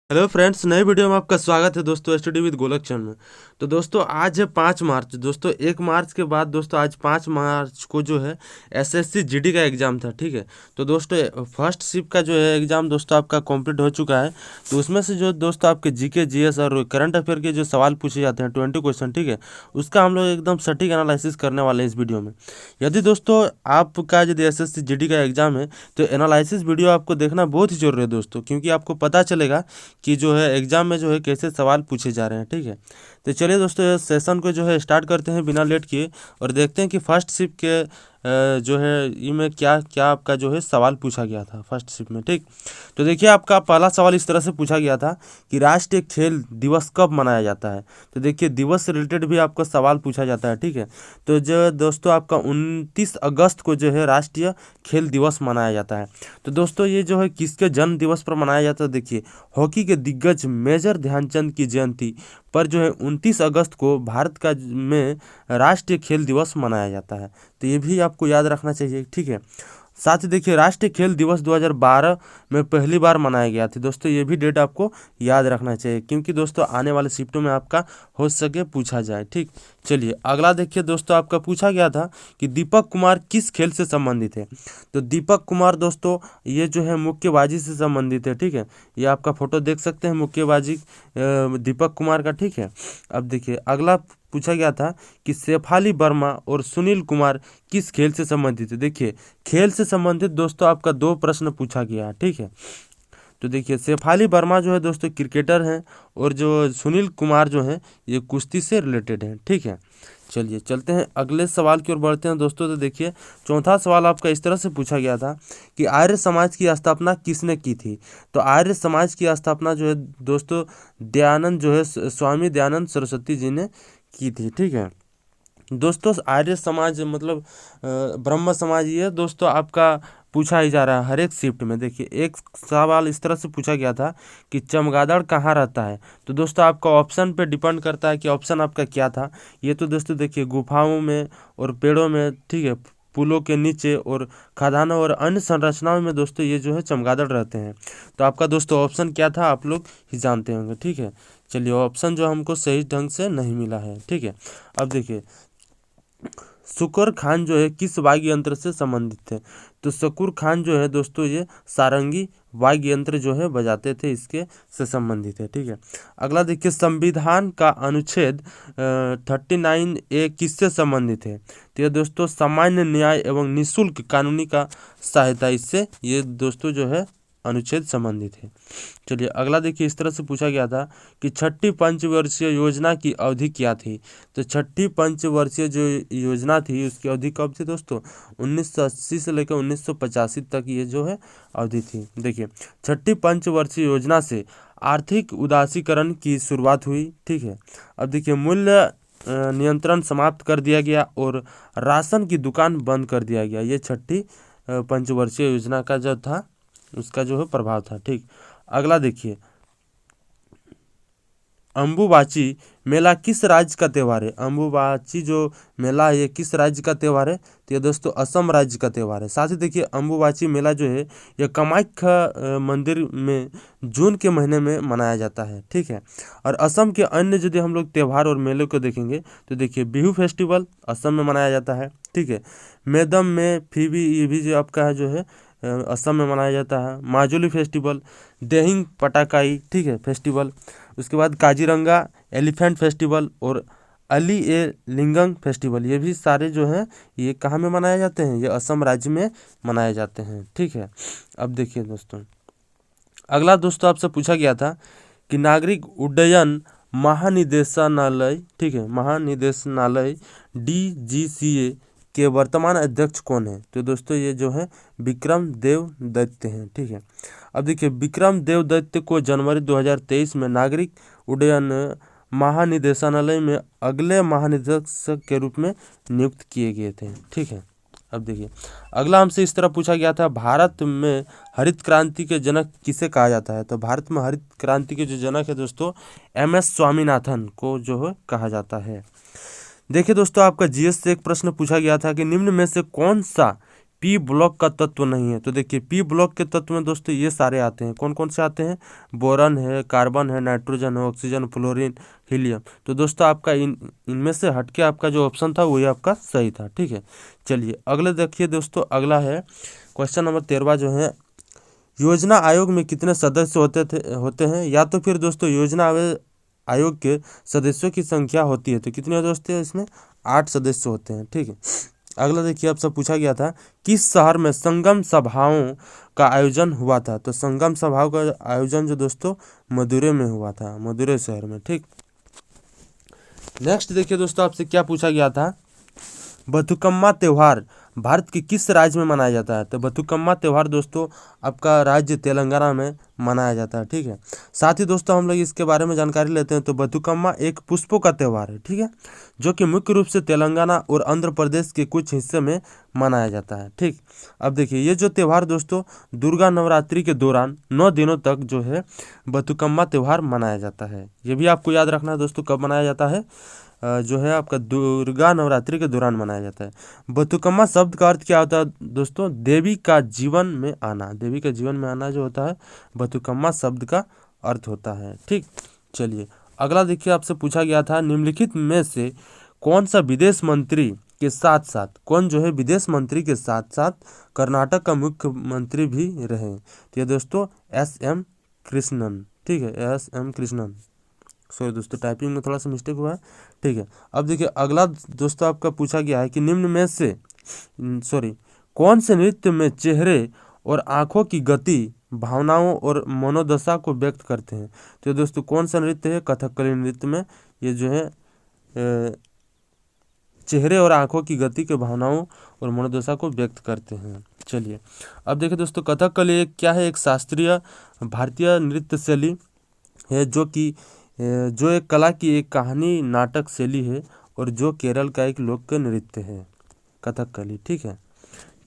Hello friends, नए video में आपका स्वागत है दोस्तों स्टडी विद गोलक चैनल में। तो दोस्तों आज है 5 मार्च। दोस्तों 1 मार्च के बाद दोस्तों आज 5 मार्च को जो है एसएससी जीडी का एग्ज़ाम था। ठीक है, तो दोस्तों फर्स्ट शिफ्ट का जो है एग्ज़ाम दोस्तों आपका कंप्लीट हो चुका है। तो उसमें से जो दोस्तों आपके जीके जीएस और करंट अफेयर के जो सवाल पूछे जाते हैं 20 क्वेश्चन, ठीक है, उसका हम लोग एकदम सटीक एनालिसिस करने वाले हैं इस वीडियो में। यदि दोस्तों आपका यदि एसएससी जीडी का एग्ज़ाम है तो एनालिसिस वीडियो आपको देखना बहुत ही जरूरी है दोस्तों, क्योंकि आपको पता चलेगा कि जो है एग्जाम में जो है कैसे सवाल पूछे जा रहे हैं। ठीक है, तो चलिए दोस्तों इस सेशन को जो है स्टार्ट करते हैं बिना लेट किए और देखते हैं कि फर्स्ट शिफ्ट के जो है इनमें क्या क्या आपका जो है सवाल पूछा गया था फर्स्ट शिफ्ट में। ठीक, तो देखिए आपका पहला सवाल इस तरह से पूछा गया था कि राष्ट्रीय खेल दिवस कब मनाया जाता है। तो देखिए दिवस से रिलेटेड भी आपका सवाल पूछा जाता है। ठीक है, तो जो दोस्तों आपका 29 अगस्त को जो है राष्ट्रीय खेल दिवस मनाया जाता है। तो दोस्तों ये जो है किसके जन्म दिवस पर मनाया जाता है, देखिए हॉकी के दिग्गज मेजर ध्यानचंद की जयंती पर जो है 29 अगस्त को भारत का में राष्ट्रीय खेल दिवस मनाया जाता है। तो ये भी आपको याद रखना चाहिए। ठीक है, साथ ही देखिए राष्ट्रीय खेल दिवस 2012 में पहली बार मनाया गया था। दोस्तों ये भी डेट आपको याद रखना चाहिए, क्योंकि दोस्तों आने वाले शिफ्टों में आपका हो सके पूछा जाए। ठीक, चलिए अगला देखिए दोस्तों आपका पूछा गया था कि दीपक कुमार किस खेल से संबंधित है। तो दीपक कुमार दोस्तों ये जो है मुक्केबाजी से संबंधित है। ठीक है, ये आपका फोटो देख सकते हैं मुक्केबाजी दीपक कुमार का। ठीक है, अब देखिए अगला पूछा गया था कि शेफाली वर्मा और सुनील कुमार किस खेल से संबंधित है। देखिए खेल से संबंधित दोस्तों आपका 2 प्रश्न पूछा गया है। ठीक है, तो देखिए शेफाली वर्मा जो है दोस्तों क्रिकेटर हैं और जो सुनील कुमार जो हैं ये कुश्ती से रिलेटेड हैं। ठीक है, चलिए चलते हैं अगले सवाल की ओर बढ़ते हैं दोस्तों। तो देखिए चौथा सवाल आपका इस तरह से पूछा गया था कि आर्य समाज की स्थापना किसने की थी। तो आर्य समाज की स्थापना जो है दोस्तों दयानंद जो है स्वामी दयानंद सरस्वती जी ने की थी। ठीक है, दोस्तों आर्य समाज मतलब ब्रह्म समाज ये दोस्तों आपका पूछा ही जा रहा है हर एक शिफ्ट में। देखिए एक सवाल इस तरह से पूछा गया था कि चमगादड़ कहाँ रहता है। तो दोस्तों आपका ऑप्शन पे डिपेंड करता है कि ऑप्शन आपका क्या था। ये तो दोस्तों देखिए गुफाओं में और पेड़ों में, ठीक है, पुलों के नीचे और खदानों और अन्य संरचनाओं में दोस्तों ये जो है चमगादड़ रहते हैं। तो आपका दोस्तों ऑप्शन क्या था आप लोग ही जानते होंगे। ठीक है, चलिए ऑप्शन जो हमको सही ढंग से नहीं मिला है। ठीक है, अब देखिए शुक्र खान जो है किस वाद्य यंत्र से संबंधित थे। तो शुक्र खान जो है दोस्तों ये सारंगी वाद्य यंत्र जो है बजाते थे, इसके से संबंधित है। ठीक है, अगला देखिए संविधान का अनुच्छेद 39A किससे संबंधित है। तो ये दोस्तों सामान्य न्याय एवं निःशुल्क कानूनी का सहायता, इससे ये दोस्तों जो है अनुच्छेद संबंधित है। चलिए अगला देखिए इस तरह से पूछा गया था कि छठी पंचवर्षीय योजना की अवधि क्या थी। तो छठी पंचवर्षीय जो योजना थी उसकी अवधि कब थी दोस्तों 1980 से लेकर 1985 तक ये जो है अवधि थी। देखिए छठी पंचवर्षीय योजना से आर्थिक उदासीकरण की शुरुआत हुई। ठीक है, अब देखिए मूल्य नियंत्रण समाप्त कर दिया गया और राशन की दुकान बंद कर दिया गया। ये छठी पंचवर्षीय योजना का जो था उसका जो है प्रभाव था। ठीक, अगला देखिए अम्बुबाची मेला किस राज्य का त्यौहार है। अम्बुबाची जो मेला है ये किस राज्य का त्यौहार है। तो ये दोस्तों असम राज्य का त्यौहार है। साथ ही देखिए अम्बुबाची मेला जो है ये कामाख्या मंदिर में जून के महीने में मनाया जाता है। ठीक है, और असम के अन्य यदि हम लोग त्यौहार और मेले को देखेंगे तो देखिए बिहू फेस्टिवल असम में मनाया जाता है। ठीक है, मेदम में फीबी ये भी जो आपका है जो है असम में मनाया जाता है। माजुली फेस्टिवल, देहिंग पटाकाई, ठीक है, फेस्टिवल, उसके बाद काजीरंगा एलिफेंट फेस्टिवल और अली ए लिंगंग फेस्टिवल, ये भी सारे जो हैं ये कहाँ में मनाए जाते हैं, ये असम राज्य में मनाए जाते हैं। ठीक है, अब देखिए दोस्तों अगला दोस्तों आपसे पूछा गया था कि नागरिक उड्डयन महानिदेशालय, ठीक है, महानिदेशालय DGCA के वर्तमान अध्यक्ष कौन है। तो दोस्तों ये जो है विक्रम देव दैत्य हैं। ठीक है, अब देखिए विक्रम देव दैत्य को जनवरी 2023 में नागरिक उड्डयन महानिदेशालय में अगले महानिदेशक के रूप में नियुक्त किए गए थे। ठीक है, अब देखिए अगला हमसे इस तरह पूछा गया था भारत में हरित क्रांति के जनक किसे कहा जाता है। तो भारत में हरित क्रांति के जो जनक है दोस्तों MS स्वामीनाथन को जो है कहा जाता है। देखिए दोस्तों आपका GS से एक प्रश्न पूछा गया था कि निम्न में से कौन सा पी ब्लॉक का तत्व नहीं है। तो देखिए पी ब्लॉक के तत्व में दोस्तों ये सारे आते हैं। कौन कौन से आते हैं? बोरन है, कार्बन है, नाइट्रोजन है, ऑक्सीजन, फ्लोरीन, हीलियम। तो दोस्तों आपका इनमें से हटके आपका जो ऑप्शन था वही आपका सही था। ठीक है, चलिए अगले देखिए दोस्तों, अगला है क्वेश्चन नंबर 13 जो है, योजना आयोग में कितने सदस्य होते हैं? या तो फिर दोस्तों योजना आयोग के सदस्यों की संख्या होती है। तो कितने दोस्तों हैं इसमें? 8 सदस्य होते हैं। ठीक है, अगला देखिए आपसे पूछा गया था किस शहर में संगम सभाओं का आयोजन हुआ था? तो संगम सभाओं का आयोजन जो दोस्तों मदुरै में हुआ था, मदुरै शहर में। ठीक, नेक्स्ट देखिए दोस्तों आपसे क्या पूछा गया था, बथुकम्मा त्यौहार भारत के किस राज्य में मनाया जाता है? तो बथुकम्मा त्यौहार दोस्तों आपका राज्य तेलंगाना में मनाया जाता है। ठीक है, साथ ही दोस्तों हम लोग इसके बारे में जानकारी लेते हैं। तो बथुकम्मा एक पुष्पों का त्यौहार है। ठीक है, जो कि मुख्य रूप से तेलंगाना और आंध्र प्रदेश के कुछ हिस्से में मनाया जाता है। ठीक, अब देखिए ये जो त्यौहार दोस्तों दुर्गा नवरात्रि के दौरान 9 दिनों तक जो है बथुकम्मा त्यौहार मनाया जाता है। ये भी आपको याद रखना है दोस्तों, कब मनाया जाता है? जो है आपका दुर्गा नवरात्रि के दौरान मनाया जाता है। बथुकम्मा शब्द का अर्थ क्या होता है दोस्तों? देवी का जीवन में आना। देवी का जीवन में आना जो होता है बथुकम्मा शब्द का अर्थ होता है। ठीक, चलिए अगला देखिए आपसे पूछा गया था निम्नलिखित में से कौन सा विदेश मंत्री के साथ साथ, कौन जो है विदेश मंत्री के साथ साथ कर्नाटक का मुख्यमंत्री भी रहे? तो ये दोस्तों SM कृष्णन। ठीक है, SM कृष्णन। सॉरी दोस्तों टाइपिंग में थोड़ा सा मिस्टेक हुआ है। ठीक है, अब देखिए अगला दोस्तों आपका पूछा गया है कि निम्न में से कौन से नृत्य में चेहरे और आंखों की गति भावनाओं और मनोदशा को व्यक्त करते हैं? तो दोस्तों कौन सा नृत्य है? कथकली नृत्य में ये जो है चेहरे और आंखों की गति के भावनाओं और मनोदशा को व्यक्त करते हैं। चलिए अब देखिए दोस्तों कथकली क्या है? एक शास्त्रीय भारतीय नृत्य शैली है जो एक कला की एक कहानी नाटक शैली है और जो केरल का एक लोक नृत्य है कथकली। ठीक है,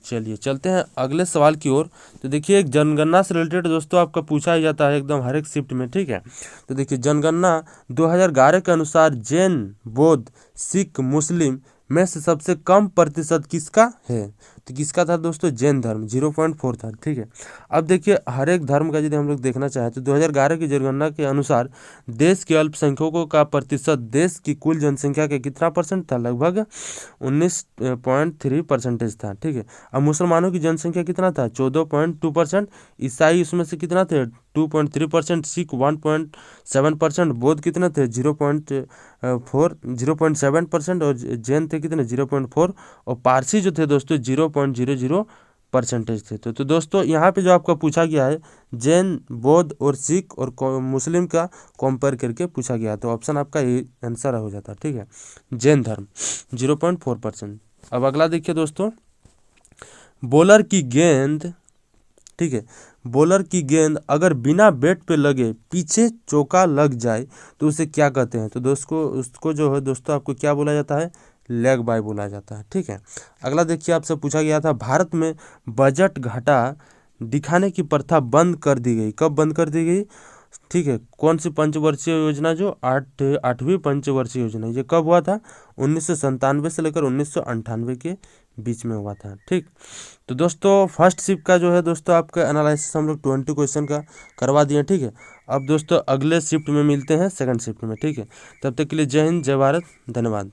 चलिए चलते हैं अगले सवाल की ओर। तो देखिए एक जनगणना से रिलेटेड दोस्तों आपका पूछा ही जाता है एकदम हर एक शिफ्ट में। ठीक है, तो देखिए जनगणना 2011 के अनुसार जैन, बौद्ध, सिख, मुस्लिम में से सबसे कम प्रतिशत किसका है? तो किसका था दोस्तों? जैन धर्म 0.4 था। ठीक है, अब देखिए हर एक धर्म का यदि हम लोग देखना चाहें तो 2011 की जनगणना के अनुसार देश के अल्पसंख्यकों का प्रतिशत देश की कुल जनसंख्या का कितना परसेंट था? लगभग 19.3% था। ठीक है, अब मुसलमानों की जनसंख्या कितना था? 14.2%, ईसाई उसमें से कितना थे? 2.3%, सिख 1.7%, बौद्ध कितने थे? 0.7% और जैन थे कितने? 0.4 और पारसी जो थे दोस्तों 0.00% थे। तो दोस्तों यहाँ पे जो आपका पूछा गया है जैन, बौद्ध और सिख और मुस्लिम का कंपेयर करके पूछा गया, तो ऑप्शन आपका ये आंसर हो जाता। ठीक है, जैन धर्म 0.4%। अब अगला देखिए दोस्तों, बॉलर की गेंद, ठीक है, बॉलर की गेंद अगर बिना बैट पे लगे पीछे चौका लग जाए तो उसे क्या कहते हैं? तो दोस्तों उसको जो है दोस्तों आपको क्या बोला जाता है? लेग बाय बोला जाता है। ठीक है, अगला देखिए आपसे पूछा गया था भारत में बजट घाटा दिखाने की प्रथा बंद कर दी गई। कब बंद कर दी गई? ठीक है, कौन सी पंचवर्षीय योजना? जो 8वीं पंचवर्षीय योजना, ये कब हुआ था? 1997 से लेकर 1998 के बीच में हुआ था। ठीक, तो दोस्तों फर्स्ट शिफ्ट का जो है दोस्तों आपका एनालिसिस हम लोग 20 क्वेश्चन का करवा दिए। ठीक है, अब दोस्तों अगले शिफ्ट में मिलते हैं सेकंड शिफ्ट में। ठीक है, तब तक के लिए जय हिंद, जय भारत, धन्यवाद।